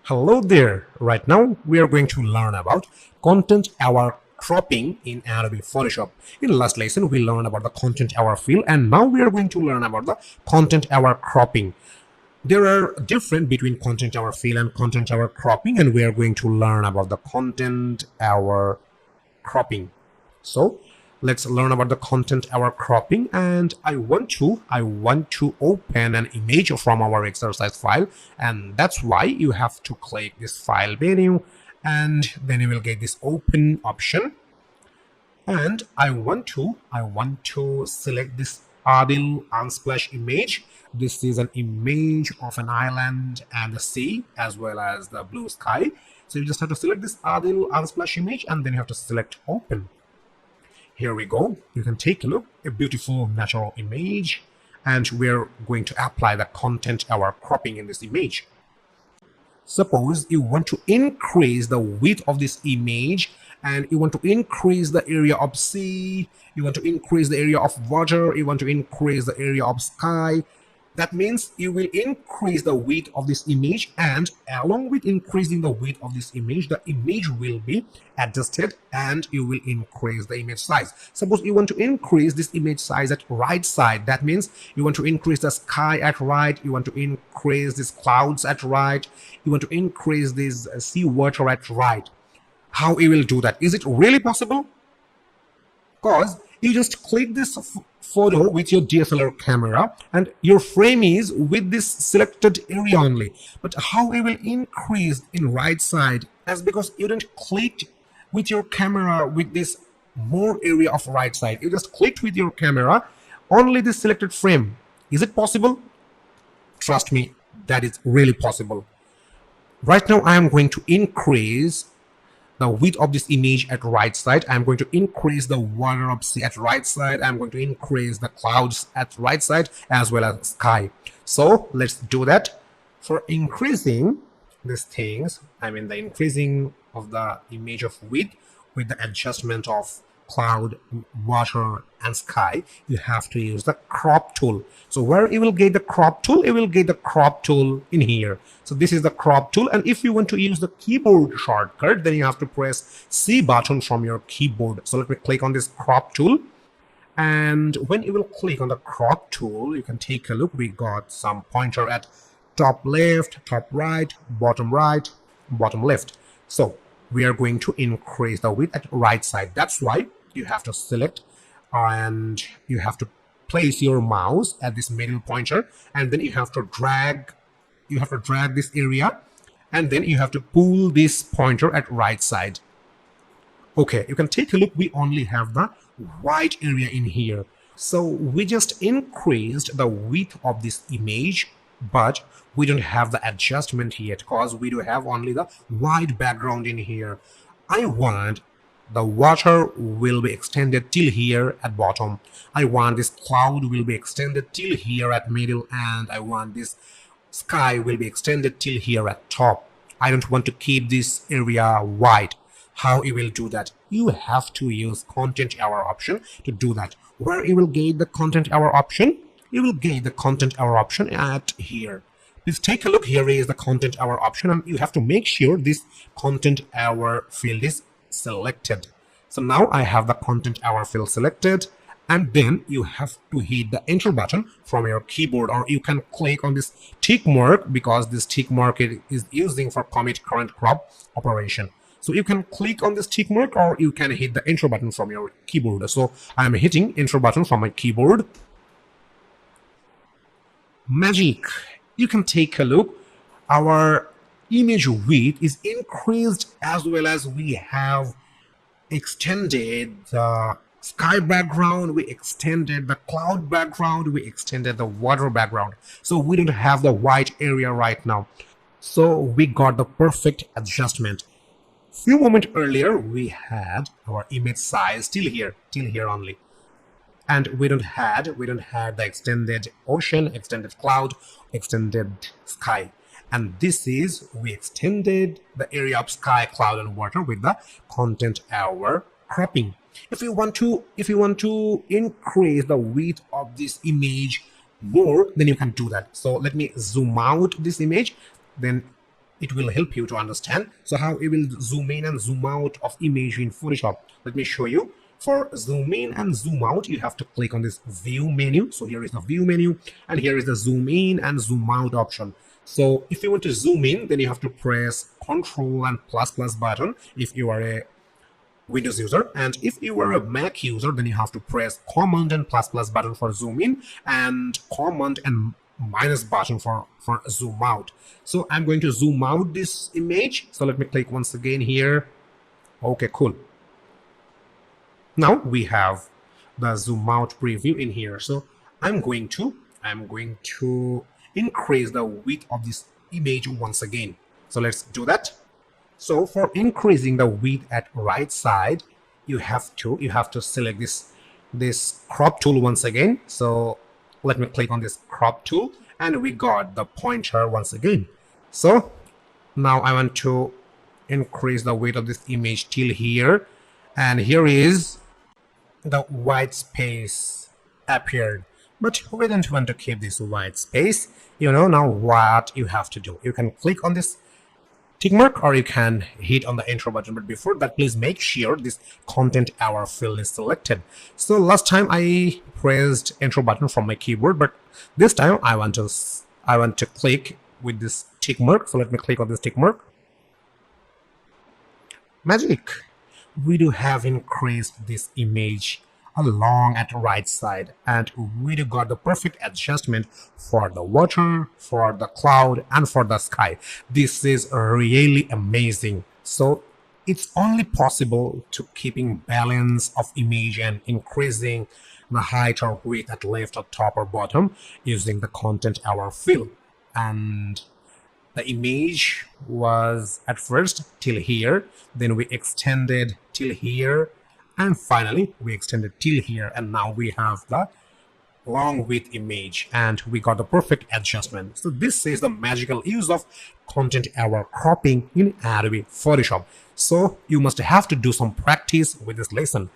Hello there. Right now we are going to learn about content aware cropping in Adobe Photoshop. In last lesson we learned about the content aware fill, and now we are going to learn about the content aware cropping. There are different between content aware fill and content aware cropping, and we are going to learn about the content aware cropping. So let's learn about the content aware cropping, and I want to open an image from our exercise file, and that's why you have to click this file menu, and then you will get this open option. And I want to select this Adil Unsplash image. This is an image of an island and the sea as well as the blue sky. So you just have to select this Adil Unsplash image, and then you have to select open. Here we go. You can take a look, a beautiful natural image, and we're going to apply the content aware cropping in this image. Suppose you want to increase the width of this image, and you want to increase the area of sea, you want to increase the area of water, you want to increase the area of sky. That means you will increase the width of this image, and along with increasing the width of this image, the image will be adjusted and you will increase the image size. Suppose you want to increase this image size at right side. That means you want to increase the sky at right, you want to increase these clouds at right, you want to increase this sea water at right. How you will do that? Is it really possible? Because you just click this photo with your DSLR camera and your frame is with this selected area only. But how you will increase in right side? That's because you didn't click with your camera with this more area of right side. You just clicked with your camera only this selected frame. Is it possible? Trust me, that is really possible. Right now I am going to increase the width of this image at right side. I'm going to increase the water of sea at right side. I'm going to increase the clouds at right side as well as sky. So let's do that. For increasing these things, I mean the increasing of the image of width with the adjustment of cloud, water and sky, you have to use the crop tool. So where you will get the crop tool? You will get the crop tool in here. So this is the crop tool, and if you want to use the keyboard shortcut, then you have to press C button from your keyboard. So let me click on this crop tool, and when you will click on the crop tool, you can take a look. We got some pointer at top left, top right, bottom left. So we are going to increase the width at right side. That's why you have to select and you have to place your mouse at this middle pointer, and then you have to drag this area, and then you have to pull this pointer at right side. Okay, you can take a look. We only have the white area in here. So we just increased the width of this image, but we don't have the adjustment yet because we do have only the white background in here. I want the water will be extended till here at bottom. I want this cloud will be extended till here at middle, and I want this sky will be extended till here at top. I don't want to keep this area white. How you will do that? You have to use content aware option to do that. Where you will get the content aware option? You will get the content aware option at here. Please take a look. Here is the content aware option, and you have to make sure this content aware field is selected. So now I have the content aware field selected, and then you have to hit the enter button from your keyboard, or you can click on this tick mark because this tick mark is using for commit current crop operation. So you can click on this tick mark, or you can hit the enter button from your keyboard. So I am hitting enter button from my keyboard. Magic. You can take a look. Our image width is increased, as well as we have extended the sky background, we extended the cloud background, we extended the water background. So we don't have the white area right now. So we got the perfect adjustment. Few moments earlier we had our image size till here only, and we don't had the extended ocean, extended cloud, extended sky. And this is, we extended the area of sky, cloud and water with the content aware cropping. If you want to increase the width of this image more, then you can do that. So let me zoom out this image, then it will help you to understand. So how you will zoom in and zoom out of image in Photoshop. Let me show you. For zoom in and zoom out, you have to click on this view menu. So here is the view menu, and here is the zoom in and zoom out option. So if you want to zoom in, then you have to press Control and plus button if you are a Windows user, and if you are a Mac user, then you have to press Command and plus button for zoom in and Command and minus button for zoom out. So I'm going to zoom out this image. So let me click once again here. Okay, cool. Now we have the zoom out preview in here. So I'm going to increase the width of this image once again. So let's do that. So for increasing the width at right side, you have to select this crop tool once again. So let me click on this crop tool, and we got the pointer once again. So now I want to increase the width of this image till here, and here is the white space appeared. But we don't want to keep this white space. Now what you have to do, you can click on this tick mark, or you can hit on the enter button. But before that, please make sure this content hour field is selected. So last time I pressed enter button from my keyboard, but this time I want to click with this tick mark. So let me click on this tick mark. Magic! We do have increased this image along at the right side, and we do got the perfect adjustment for the water, for the cloud, and for the sky. This is really amazing. So it's only possible to keeping balance of image and increasing the height or width at left or top or bottom using the content hour fill. And the image was at first till here, then we extended till here, and finally we extended till here, and now we have the long width image, and we got the perfect adjustment. So this is the magical use of content hour cropping in Adobe Photoshop. So you must have to do some practice with this lesson.